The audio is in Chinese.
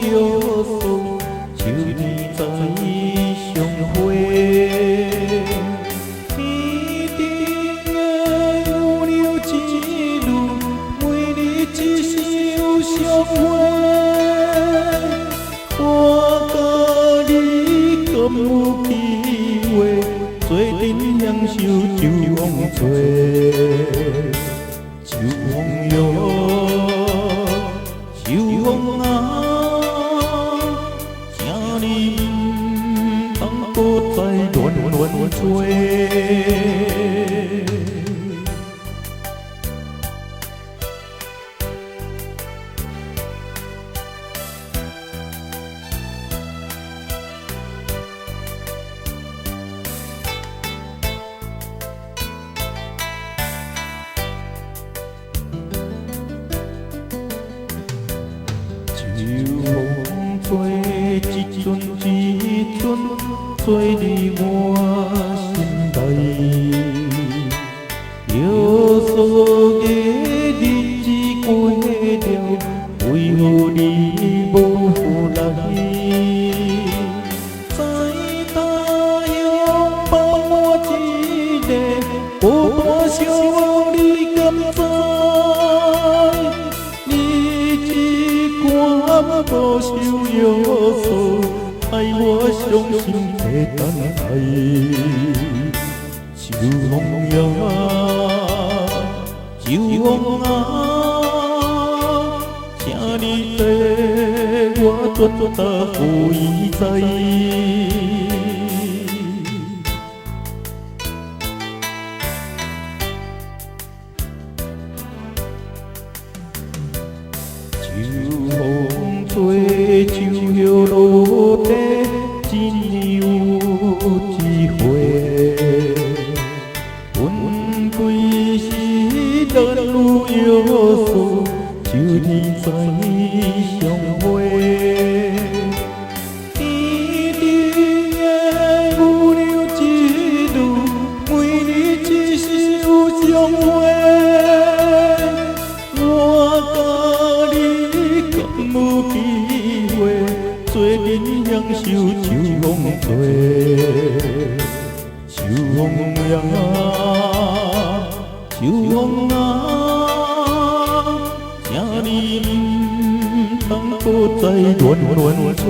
约束，秋年再相会。天顶的牛牛一路，每日一相相会。我甲你敢有机会，做阵享受秋风吹。秋风哟，秋风啊，请你唔通搁再乱吹。秋风吹，一阵一阵吹入我心内。约束的日子过了，为何你无来？在太阳放我一个，无半想你敢知？我多少约束，害我伤心会等待。秋风呀，秋风啊，请你替我绝答有意在。秋风吹，秋叶落地，一年有一回。阮归时咱有约束，秋天再相会。天顶的牛牛一路，每日一相相会。有机会，做阵享受秋风吹。秋风呀，秋风啊，请你唔通搁再乱吹。